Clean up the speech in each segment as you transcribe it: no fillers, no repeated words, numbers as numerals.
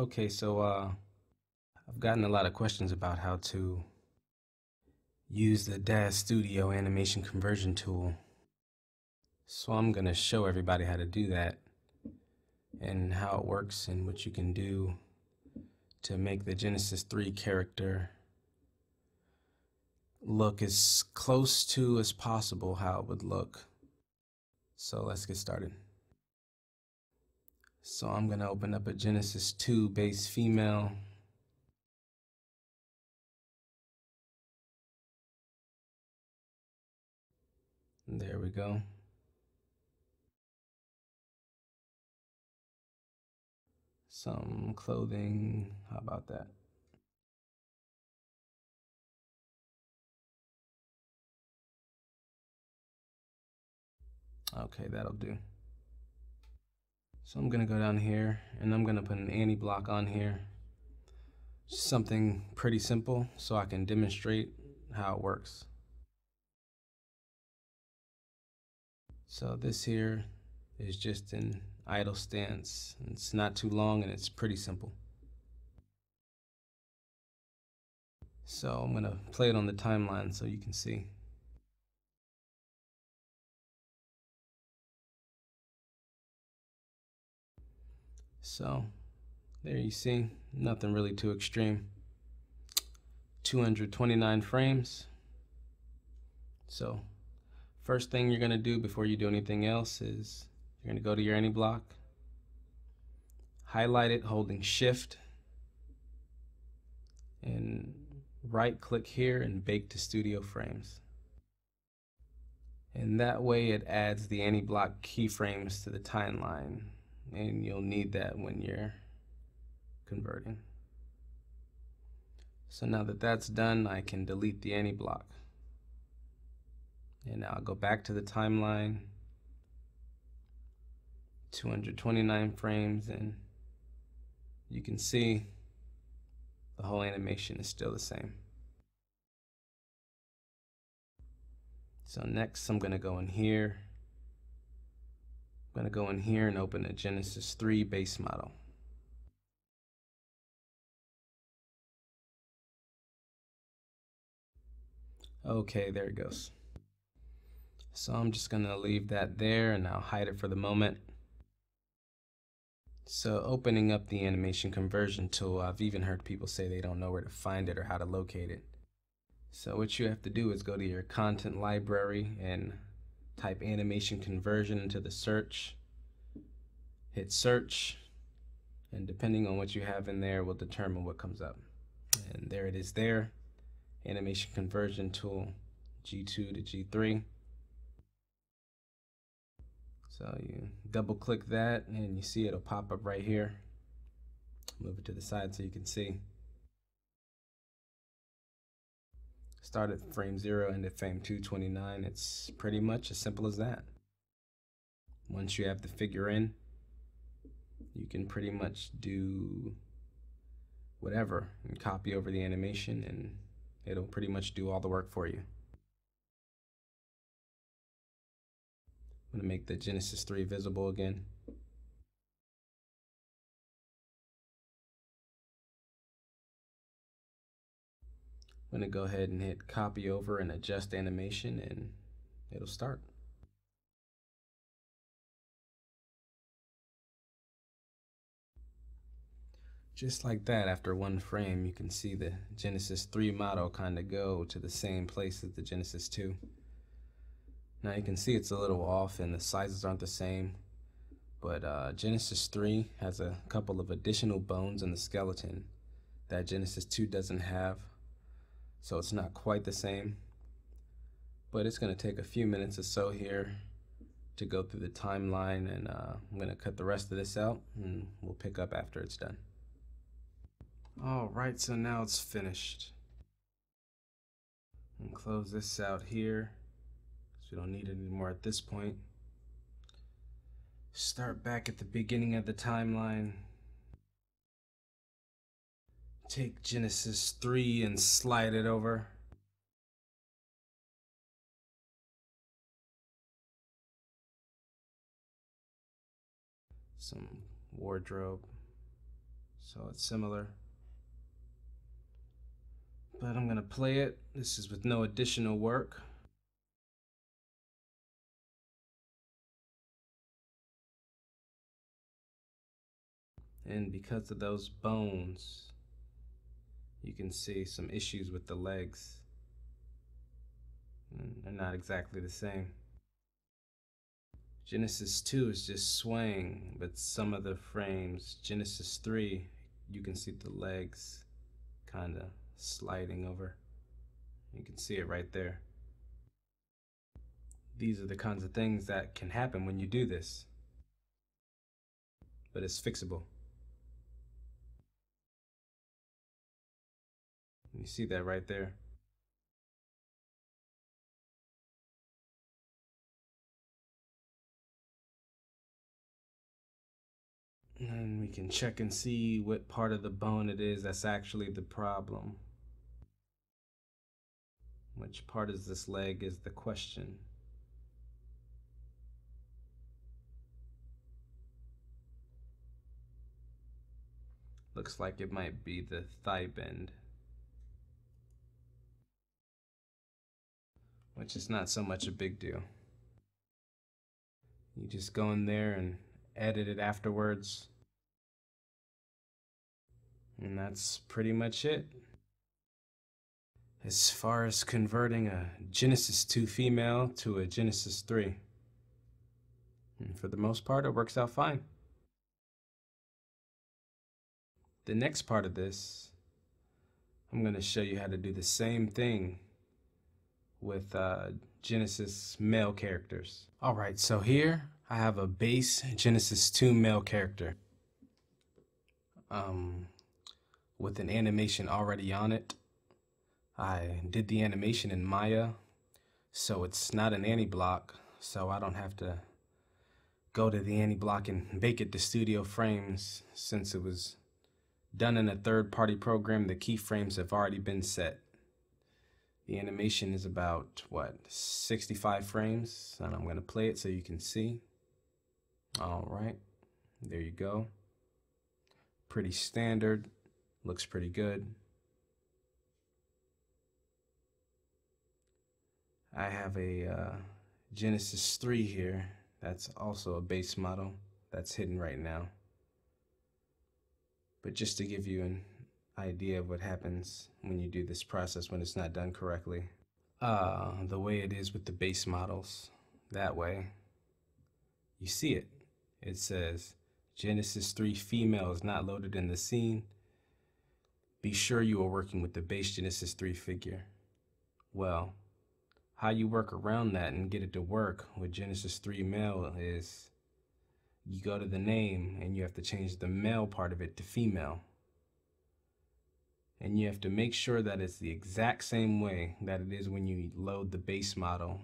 Okay, so I've gotten a lot of questions about how to use the Daz Studio animation conversion tool. So I'm going to show everybody how to do that and how it works and what you can do to make the Genesis 3 character look as close to as possible how it would look. So let's get started. So I'm going to open up a Genesis 2 base female. There we go. Some clothing, how about that? Okay, that'll do. So I'm gonna go down here and I'm gonna put an anti-block on here. Something pretty simple so I can demonstrate how it works. So this here is just an idle stance. It's not too long and it's pretty simple. So I'm gonna play it on the timeline so you can see. So there you see, nothing really too extreme. 229 frames. So first thing you're gonna do before you do anything else is you're gonna go to your anti-block, highlight it holding shift, and right click here and bake to studio frames. And that way it adds the anti-block keyframes to the timeline, and you'll need that when you're converting. So now that that's done, I can delete the anti-block. And now I'll go back to the timeline, 229 frames, and you can see the whole animation is still the same. So next I'm gonna go in here. I'm gonna go in here and open a Genesis 3 base model. Okay, there it goes. So I'm just gonna leave that there and I'll hide it for the moment. So opening up the animation conversion tool, I've even heard people say they don't know where to find it or how to locate it. So what you have to do is go to your content library and type animation conversion into the search. Hit search, and depending on what you have in there will determine what comes up. And there it is there, animation conversion tool, G2 to G3. So you double click that and you see it'll pop up right here. Move it to the side so you can see. Start at frame 0, end at frame 229. It's pretty much as simple as that. Once you have the figure in, you can pretty much do whatever and copy over the animation and it'll pretty much do all the work for you. I'm gonna make the Genesis 3 visible again. I'm gonna go ahead and hit copy over and adjust animation and it'll start. Just like that, after one frame, you can see the Genesis 3 model kind of go to the same place as the Genesis 2. Now you can see it's a little off and the sizes aren't the same, but Genesis 3 has a couple of additional bones in the skeleton that Genesis 2 doesn't have, so it's not quite the same. But it's going to take a few minutes or so here to go through the timeline, and I'm going to cut the rest of this out and we'll pick up after it's done. Alright, so now it's finished. And close this out here, because we don't need it anymore at this point. Start back at the beginning of the timeline. Take Genesis 3 and slide it over. Some wardrobe, So it's similar. But I'm gonna play it. This is with no additional work. And because of those bones, you can see some issues with the legs. And they're not exactly the same. Genesis 2 is just swaying, but some of the frames, Genesis 3, you can see the legs kind of sliding over. You can see it right there. These are the kinds of things that can happen when you do this, but it's fixable. You see that right there. And we can check and see what part of the bone it is that's actually the problem. Which part is this leg is the question. Looks like it might be the thigh bend, which is not so much a big deal. You just go in there and edit it afterwards. And that's pretty much it. As far as converting a Genesis 2 female to a Genesis 3. And for the most part, it works out fine. The next part of this, I'm going to show you how to do the same thing with Genesis male characters. Alright, so here I have a base Genesis 2 male character with an animation already on it. I did the animation in Maya, so it's not an anti-block, so I don't have to go to the anti-block and bake it to studio frames. Since it was done in a third-party program, the keyframes have already been set. The animation is about, 65 frames, and I'm going to play it so you can see. All right, there you go. Pretty standard, looks pretty good. I have a Genesis 3 here. That's also a base model that's hidden right now. But just to give you an idea of what happens when you do this process when it's not done correctly. The way it is with the base models, that way, you see it. It says, Genesis 3 female is not loaded in the scene. Be sure you are working with the base Genesis 3 figure. Well, how you work around that and get it to work with Genesis 3 male is you go to the name and you have to change the male part of it to female. And you have to make sure that it's the exact same way that it is when you load the base model.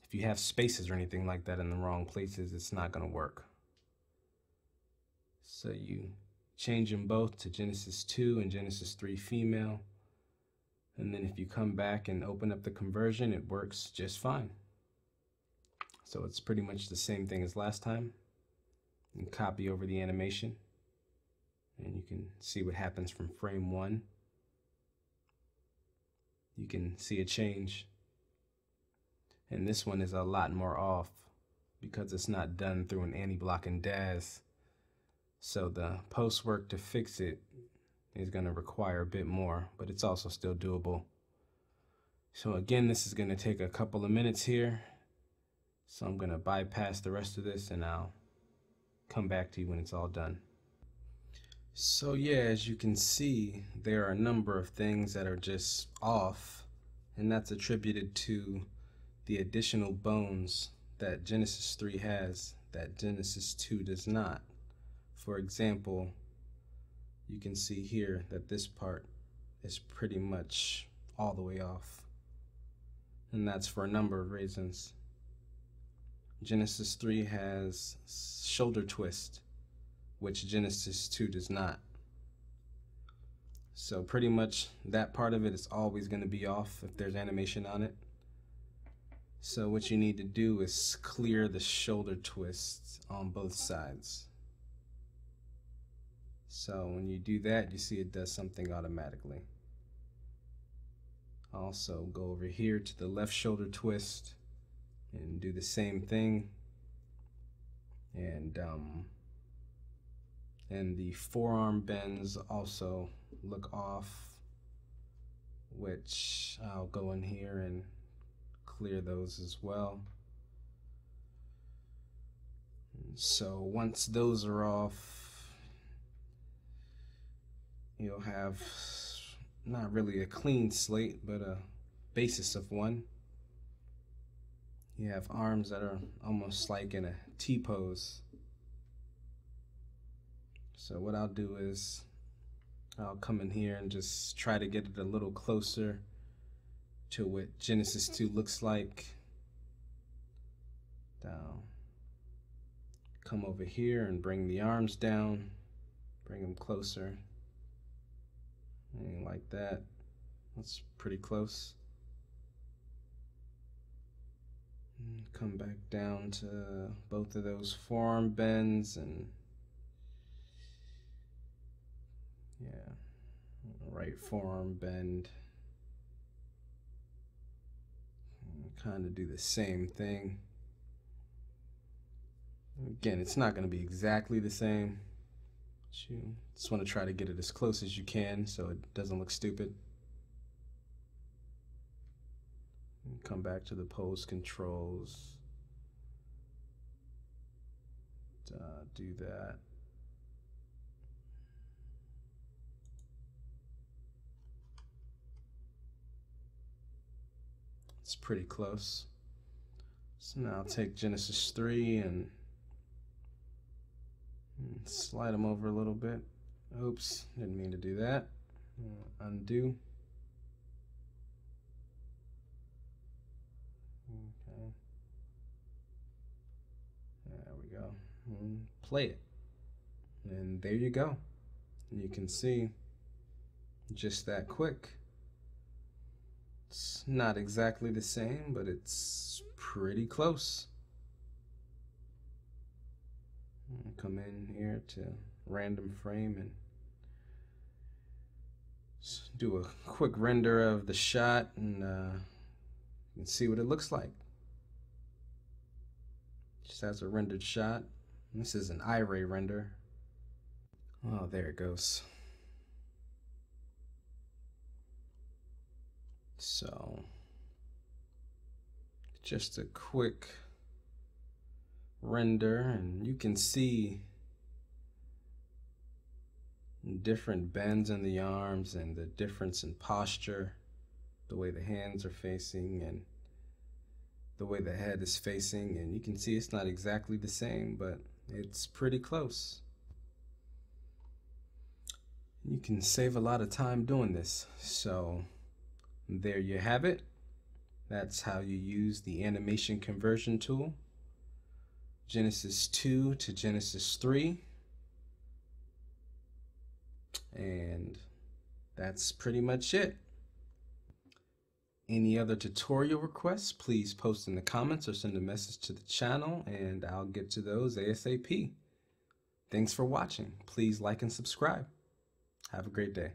If you have spaces or anything like that in the wrong places, it's not going to work. So you change them both to Genesis 2 and Genesis 3 female. And then if you come back and open up the conversion, it works just fine. So it's pretty much the same thing as last time. And copy over the animation. And you can see what happens from frame 1. You can see a change. And this one is a lot more off because it's not done through an anti-block in Daz. So the post work to fix it is going to require a bit more, but it's also still doable. So again, this is going to take a couple of minutes here. So I'm going to bypass the rest of this and I'll come back to you when it's all done. So yeah, as you can see, there are a number of things that are just off, and that's attributed to the additional bones that Genesis 3 has that Genesis 2 does not. For example, you can see here that this part is pretty much all the way off, and that's for a number of reasons. Genesis 3 has shoulder twist, which Genesis 2 does not. So pretty much that part of it is always going to be off if there's animation on it. So what you need to do is clear the shoulder twists on both sides. So when you do that, you see it does something automatically. Also go over here to the left shoulder twist and do the same thing. And the forearm bends also look off, which I'll go in here and clear those as well. So once those are off, you'll have not really a clean slate, but a basis of one. You have arms that are almost like in a T-pose. So what I'll do is I'll come in here and just try to get it a little closer to what Genesis 2 looks like. Down. Come over here and bring the arms down, bring them closer, and like that. That's pretty close. And come back down to both of those forearm bends, and yeah, right forearm bend. Kind of do the same thing. Again, it's not going to be exactly the same. You just want to try to get it as close as you can so it doesn't look stupid. And come back to the pose controls. Do that. It's pretty close. So now I'll take Genesis 3 and slide them over a little bit. Oops, didn't mean to do that. Undo. Okay. There we go. And play it. And there you go. You can see just that quick. It's not exactly the same, but it's pretty close. Come in here to random frame and do a quick render of the shot, and you can see what it looks like. Just has a rendered shot. This is an iRay render. Oh, there it goes. So just a quick render, and you can see different bends in the arms and the difference in posture, the way the hands are facing and the way the head is facing, and you can see it's not exactly the same, but it's pretty close. You can save a lot of time doing this. So there you have it. That's how you use the animation conversion tool. Genesis 2 to Genesis 3. And that's pretty much it. Any other tutorial requests, please post in the comments or send a message to the channel and I'll get to those ASAP. Thanks for watching. Please like and subscribe. Have a great day.